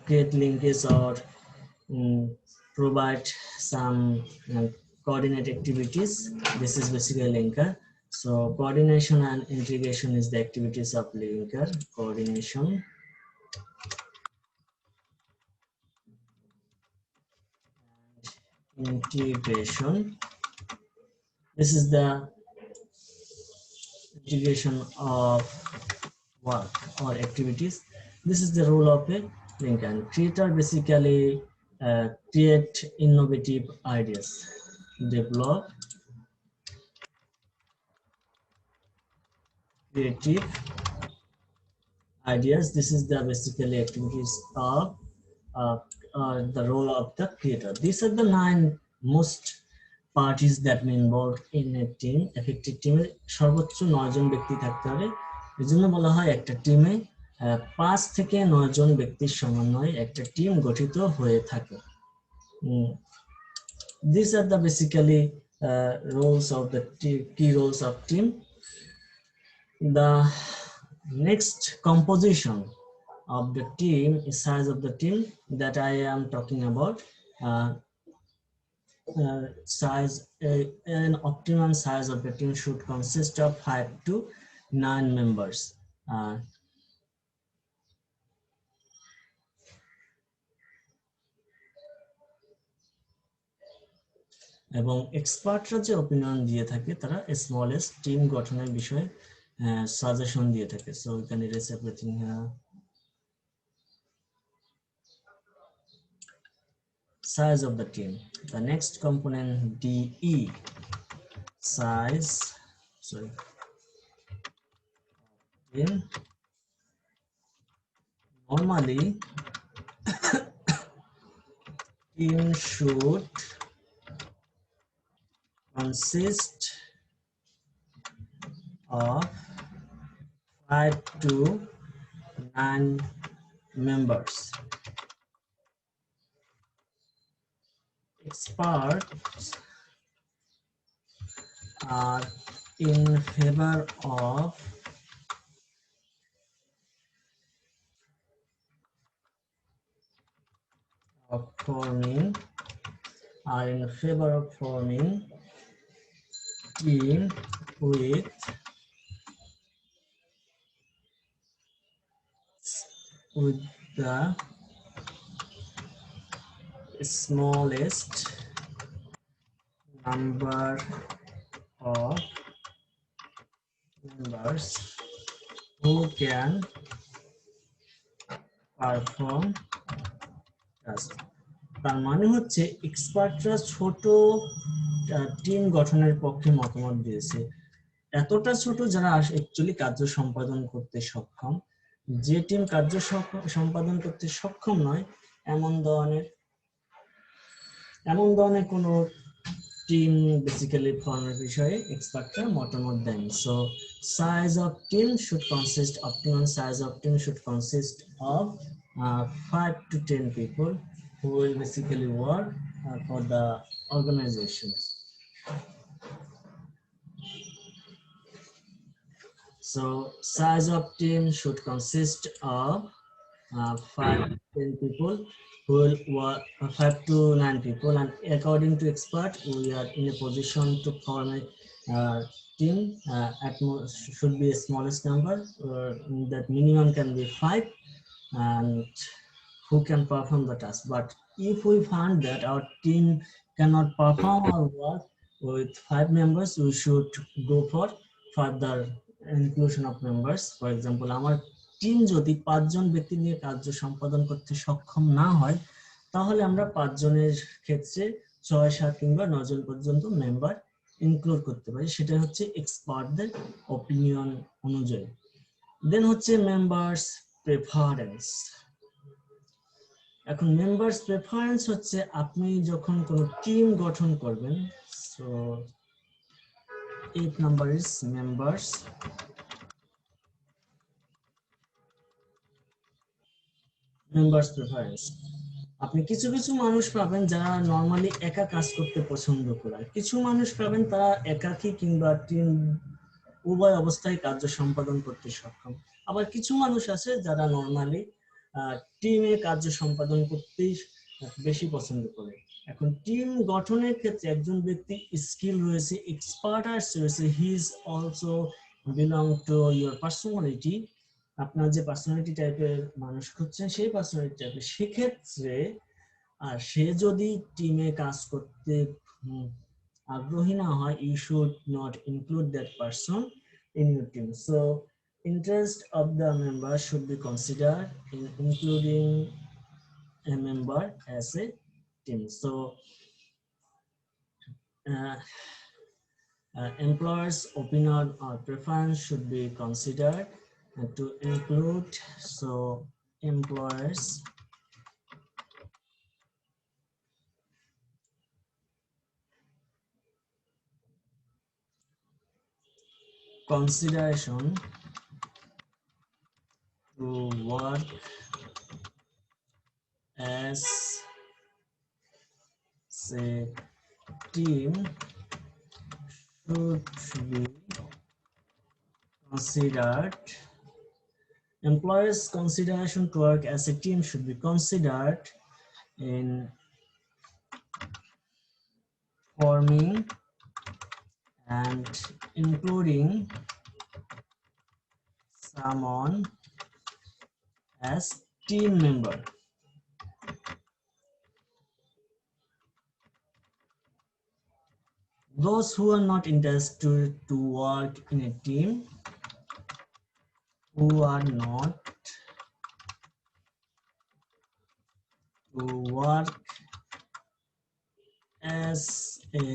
create linkage or provide some coordinate activities. This is basically linker. So coordination and integration is the activities of linker. Coordination, integration. This is the integration of work or activities. This is the role of a linker. And creator basically create innovative ideas, develop creative ideas. This is the basically activities of the role of the creator. These are the 9 most parties that may involve in a team. Effective team সর্বোচ্চ 9 জন ব্যক্তি থাকতে হবে, এজন্য বলা হয় একটা টিমে 5 থেকে 9 জন ব্যক্তির সমন্বয়ে একটা টিম গঠিত হয়ে থাকে। These are the basically roles of the key roles of team. The next composition of the team is size of the team that I am talking about. Size, an optimum size of the team should consist of 5 to 9 members. এবং এক্সপার্টরা যে opinion দিয়ে থাকে তারা smallest team গঠনের বিষয়ে suggestion দিয়ে থাকে। So we can erase everything here. Size of the team. The next component, DE, size, sorry, team. Normally team should consist of 5 to 9 members. Experts are in favor of forming team with the smallest number of members who can perform task. তার মানে হচ্ছে এক্সপার্টরা ছোট team গঠনের পক্ষে মতামত দিয়েছে, এতটা ছোট যারা অ্যাকচুয়ালি কার্য সম্পাদন করতে সক্ষম। যে টিম কার্য সম্পাদন করতে সক্ষম নয় এমন ধরনের কোনো টিম বেসিক্যালি ফর্মের বিষয়ে এক্সপার্টরা মতামত দেন। So size of team should consist, optimum size of team should consist of 5 to 10 people who will basically work for the organization. So size of team should consist of 5 to 10 people who will work, 5 to 9 people, and according to expert we are in a position to form a team at most should be a smallest number, that minimum can be 5, and who can perform the task. But if we find that our team cannot perform our work with 5 members, we should go for further inclusion of members. For example, আমার team যদি 5 জন ব্যক্তি নিয়ে কার্য সম্পাদন করতে সক্ষম না হয় তাহলে আমরা 5 জনের ক্ষেত্রে 6, 7 কিংবা 9 জন পর্যন্ত মেম্বার ইনক্লুড করতে পারি, সেটা হচ্ছে এক্সপার্টদের অপিনিয়ন অনুযায়ী। দেন হচ্ছে মেম্বার্স প্রেফারেন্স। এখন মেম্বার্স প্রেফারেন্স হচ্ছে আপনি যখন কোনো টিম গঠন করবেন, so 8 number is members preference. আপনি কিছু মানুষ পাবেন যারা নরমালি একা কাজ করতে পছন্দ করে, কিছু মানুষ পাবেন তারা একাকী কিংবা টিম উভয় অবস্থায় কার্য সম্পাদন করতে সক্ষম। আবার কিছু মানুষ আছে যারা নরমালি টিমে কার্য সম্পাদন করতেই বেশি পছন্দ করে। এখন টিম গঠনের ক্ষেত্রে একজন ব্যক্তি স্কিল রয়েছে, এক্সপার্টাইজ রয়েছে, he is also belong to your personality, আপনার যে পার্সোনালিটি টাইপের মানুষ খুঁজছেন সেই পার্সোনালিটি টাইপের, সেক্ষেত্রে আর সে যদি টিমে কাজ করতে আগ্রহী না হয়, you should not include that person in your team. So interest of the member should be considered in including a member as a team. So employers' opinion or preference should be considered to include. So employers consideration to work as a team should be considered. Employers' consideration to work as a team should be considered in forming and including someone as team member. Those who are not interested to work in a team, who are not to work as a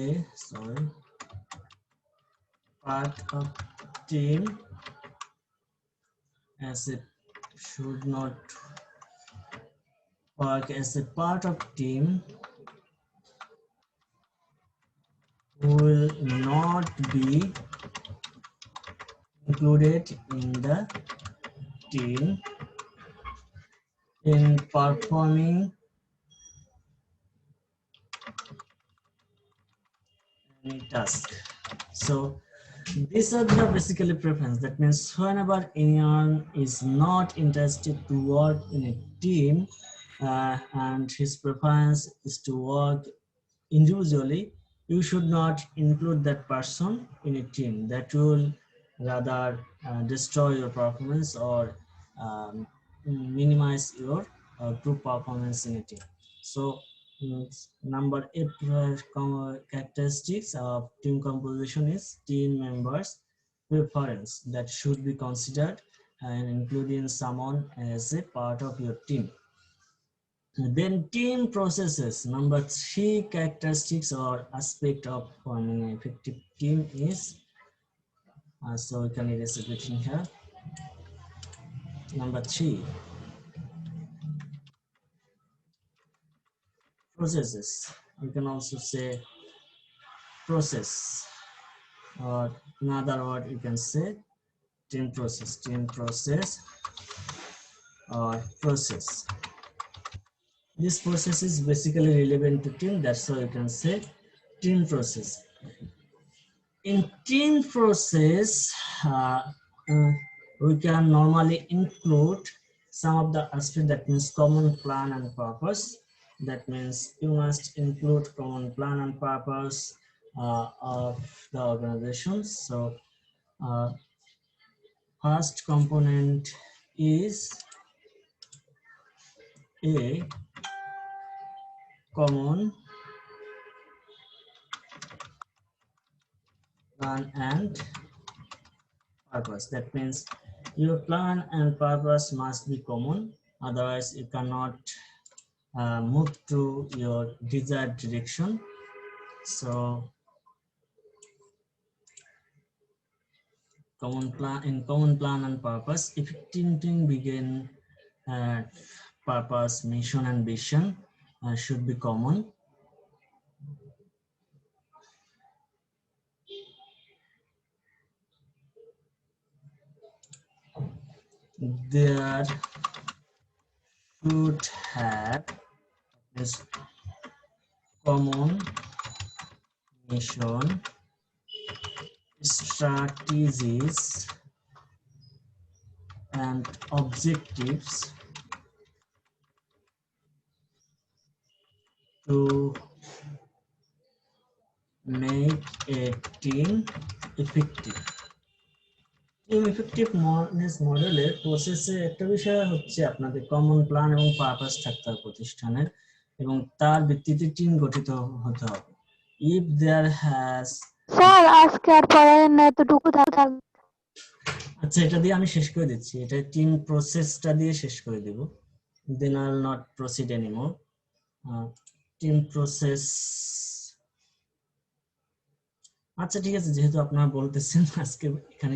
part of team, as it should not work as a part of team, will not be included in the team in performing any task. So these are the basically preference. That means whenever anyone is not interested to work in a team and his preference is to work individually, you should not include that person in a team. That will rather destroy your performance or um, minimize your group performance in a team. So number 8 characteristics of team composition is team members preference that should be considered and including someone as a part of your team. Then team processes. Number 3 characteristics or aspect of forming an effective team is, so we can erase everything here. Number 3, processes. We can also say process, or another word you can say team process or process. This process is basically relevant to team, that's why you can say team process. In team process, we can normally include some of the aspects. That means common plan and purpose. That means you must include common plan and purpose of the organization. So first component is a common plan and purpose. That means your plan and purpose must be common, otherwise you cannot move to your desired direction. So common plan and purpose, effective team begin purpose, mission and vision should be common. There should have this common mission, strategies and objectives to make a team effective. Team effectiveness মডেলের প্রসেসে একটা বিষয় হচ্ছে আপনাদের common plan এবং purpose থাকতে হবে প্রতিষ্ঠানের, এবং তার ভিত্তিতে টিম গঠিত হতে হবে। ইফ দেয়ার হ্যাজ, স্যার আজকে আর পড়ালেন না, এতটুকু থাক। আচ্ছা এটা দিয়ে আমি শেষ করে দিচ্ছি, এটা টিম প্রসেসটা দিয়ে শেষ করে দেব, then I will not proceed anymore. Team process, আচ্ছা ঠিক আছে, যেহেতু আপনারা বলতেছেন আজকে এখানে